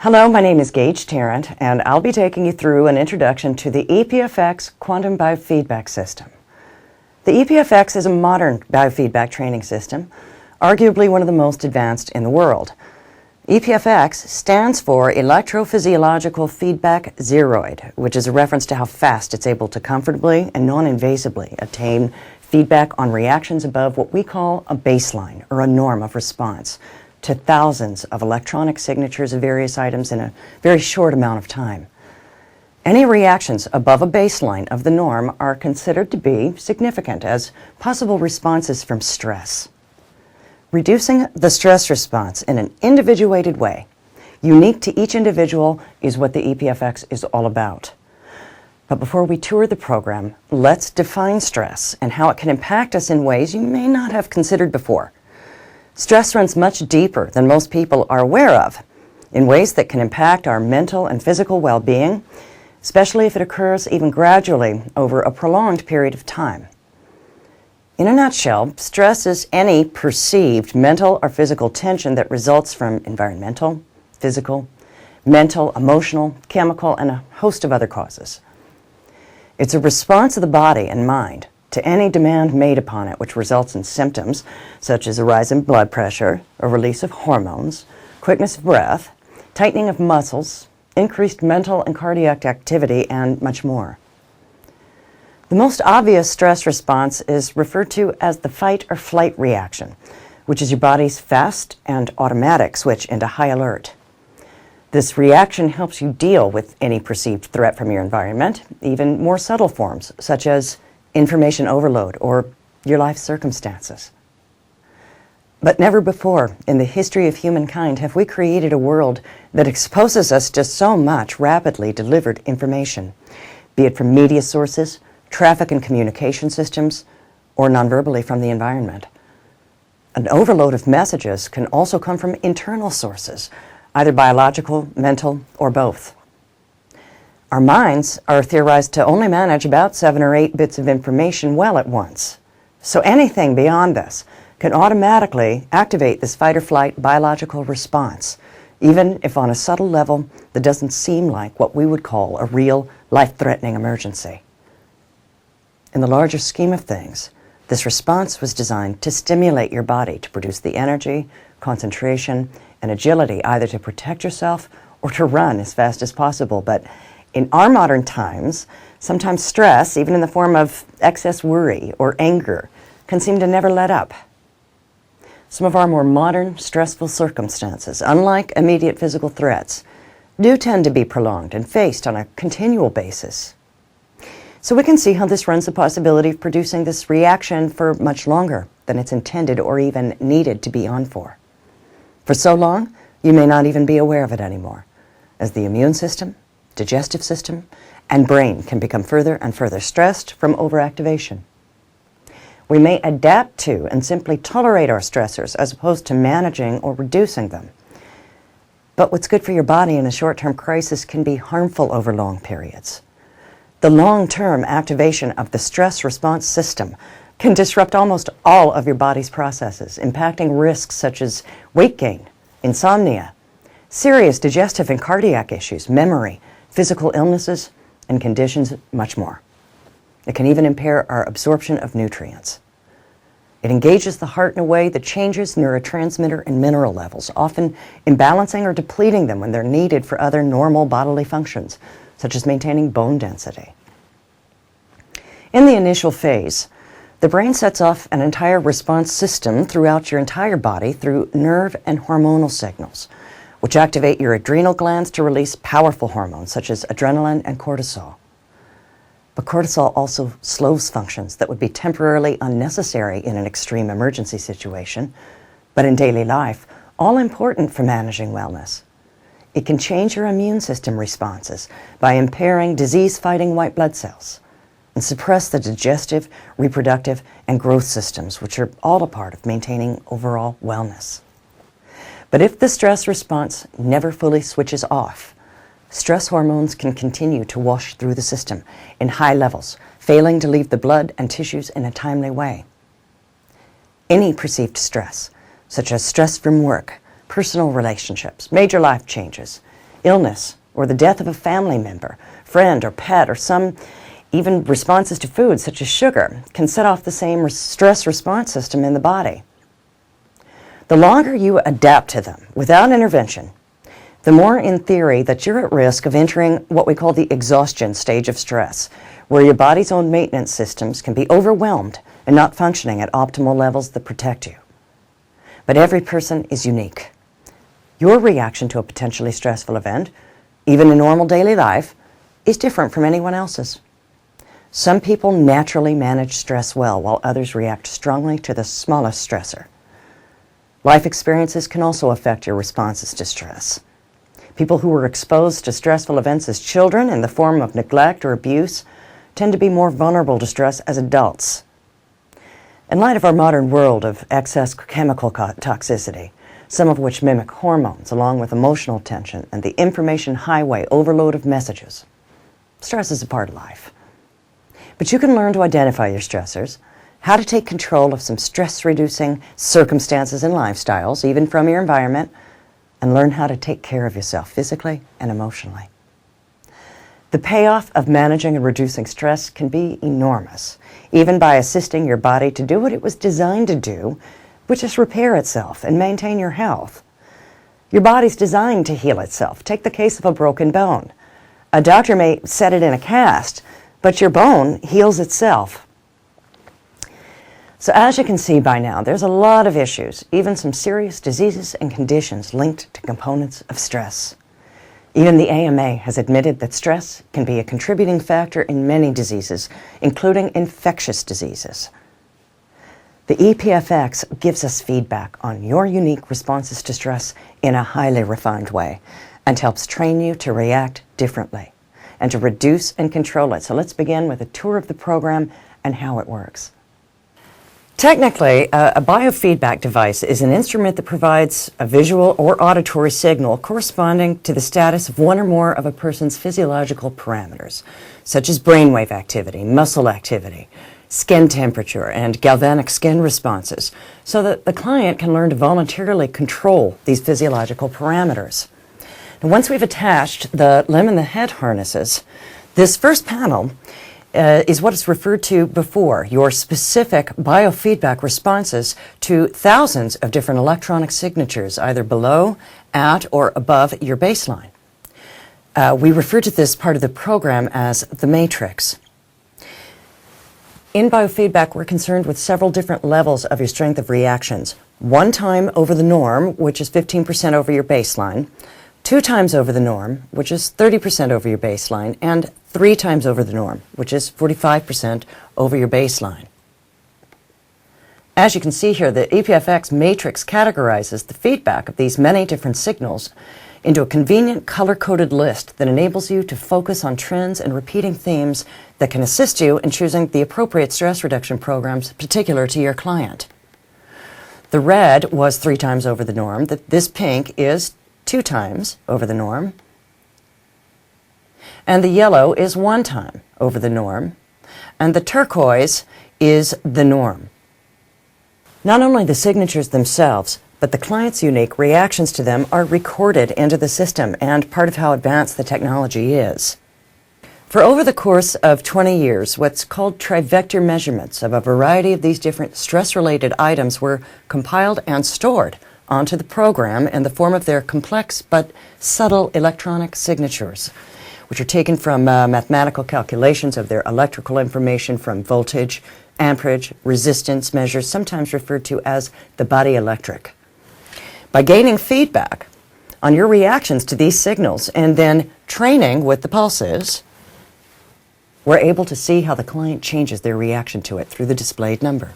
Hello, my name is Gage Tarrant, and I'll be taking you through an introduction to the EPFX Quantum Biofeedback System. The EPFX is a modern biofeedback training system, arguably one of the most advanced in the world. EPFX stands for Electrophysiological Feedback XRROID, which is a reference to how fast it's able to comfortably and non-invasively attain feedback on reactions above what we call a baseline or a norm of response to thousands of electronic signatures of various items in a very short amount of time. Any reactions above a baseline of the norm are considered to be significant as possible responses from stress. Reducing the stress response in an individuated way, unique to each individual, is what the EPFX is all about. But before we tour the program, let's define stress and how it can impact us in ways you may not have considered before. Stress runs much deeper than most people are aware of, in ways that can impact our mental and physical well-being, especially if it occurs even gradually over a prolonged period of time. In a nutshell, stress is any perceived mental or physical tension that results from environmental, physical, mental, emotional, chemical, and a host of other causes. It's a response of the body and mind to any demand made upon it, which results in symptoms such as a rise in blood pressure, a release of hormones, quickness of breath, tightening of muscles, increased mental and cardiac activity, and much more. The most obvious stress response is referred to as the fight or flight reaction, which is your body's fast and automatic switch into high alert. This reaction helps you deal with any perceived threat from your environment, even more subtle forms such as information overload or your life circumstances. But never before in the history of humankind have we created a world that exposes us to so much rapidly delivered information, be it from media sources, traffic and communication systems, or nonverbally from the environment. An overload of messages can also come from internal sources, either biological, mental, or both. Our minds are theorized to only manage about 7 or 8 bits of information well at once. So anything beyond this can automatically activate this fight or flight biological response, even if on a subtle level that doesn't seem like what we would call a real life-threatening emergency. In the larger scheme of things, this response was designed to stimulate your body to produce the energy, concentration, and agility either to protect yourself or to run as fast as possible. But in our modern times, sometimes stress, even in the form of excess worry or anger, can seem to never let up. Some of our more modern, stressful circumstances, unlike immediate physical threats, do tend to be prolonged and faced on a continual basis. So we can see how this runs the possibility of producing this reaction for much longer than it's intended or even needed to be on for. For so long, you may not even be aware of it anymore, as the immune system, digestive system, and brain can become further and further stressed from overactivation. We may adapt to and simply tolerate our stressors as opposed to managing or reducing them. But what's good for your body in a short-term crisis can be harmful over long periods. The long-term activation of the stress response system can disrupt almost all of your body's processes, impacting risks such as weight gain, insomnia, serious digestive and cardiac issues, memory, physical illnesses, and conditions, much more. It can even impair our absorption of nutrients. It engages the heart in a way that changes neurotransmitter and mineral levels, often imbalancing or depleting them when they're needed for other normal bodily functions, such as maintaining bone density. In the initial phase, the brain sets off an entire response system throughout your entire body through nerve and hormonal signals, which activate your adrenal glands to release powerful hormones such as adrenaline and cortisol. But cortisol also slows functions that would be temporarily unnecessary in an extreme emergency situation, but in daily life, all important for managing wellness. It can change your immune system responses by impairing disease-fighting white blood cells and suppress the digestive, reproductive, and growth systems, which are all a part of maintaining overall wellness. But if the stress response never fully switches off, stress hormones can continue to wash through the system in high levels, failing to leave the blood and tissues in a timely way. Any perceived stress, such as stress from work, personal relationships, major life changes, illness, or the death of a family member, friend, or pet, or some even responses to food, such as sugar, can set off the same stress response system in the body. The longer you adapt to them without intervention, the more in theory that you're at risk of entering what we call the exhaustion stage of stress, where your body's own maintenance systems can be overwhelmed and not functioning at optimal levels that protect you. But every person is unique. Your reaction to a potentially stressful event, even in normal daily life, is different from anyone else's. Some people naturally manage stress well, while others react strongly to the smallest stressor. Life experiences can also affect your responses to stress. People who were exposed to stressful events as children in the form of neglect or abuse tend to be more vulnerable to stress as adults. In light of our modern world of excess chemical toxicity, some of which mimic hormones along with emotional tension and the information highway overload of messages, stress is a part of life. But you can learn to identify your stressors, how to take control of some stress-reducing circumstances and lifestyles, even from your environment, and learn how to take care of yourself physically and emotionally. The payoff of managing and reducing stress can be enormous, even by assisting your body to do what it was designed to do, which is repair itself and maintain your health. Your body's designed to heal itself. Take the case of a broken bone. A doctor may set it in a cast, but your bone heals itself. So as you can see by now, there's a lot of issues, even some serious diseases and conditions linked to components of stress. Even the AMA has admitted that stress can be a contributing factor in many diseases, including infectious diseases. The EPFX gives us feedback on your unique responses to stress in a highly refined way and helps train you to react differently and to reduce and control it. So let's begin with a tour of the program and how it works. Technically, a biofeedback device is an instrument that provides a visual or auditory signal corresponding to the status of one or more of a person's physiological parameters, such as brainwave activity, muscle activity, skin temperature, and galvanic skin responses, so that the client can learn to voluntarily control these physiological parameters. And once we've attached the limb and the head harnesses, this first panel is what is referred to before, your specific biofeedback responses to thousands of different electronic signatures, either below, at, or above your baseline. We refer to this part of the program as the matrix. In biofeedback, we're concerned with several different levels of your strength of reactions. 1 time over the norm, which is 15% over your baseline, 2 times over the norm, which is 30% over your baseline, and 3 times over the norm, which is 45% over your baseline. As you can see here, the EPFX matrix categorizes the feedback of these many different signals into a convenient color-coded list that enables you to focus on trends and repeating themes that can assist you in choosing the appropriate stress reduction programs particular to your client. The red was 3 times over the norm. This pink is 2 times over the norm. And the yellow is 1 time over the norm. And the turquoise is the norm. Not only the signatures themselves, but the client's unique reactions to them are recorded into the system and part of how advanced the technology is. For over the course of 20 years, what's called trivector measurements of a variety of these different stress-related items were compiled and stored onto the program in the form of their complex but subtle electronic signatures, which are taken from mathematical calculations of their electrical information from voltage, amperage, resistance measures, sometimes referred to as the body electric. By gaining feedback on your reactions to these signals and then training with the pulses, we're able to see how the client changes their reaction to it through the displayed number.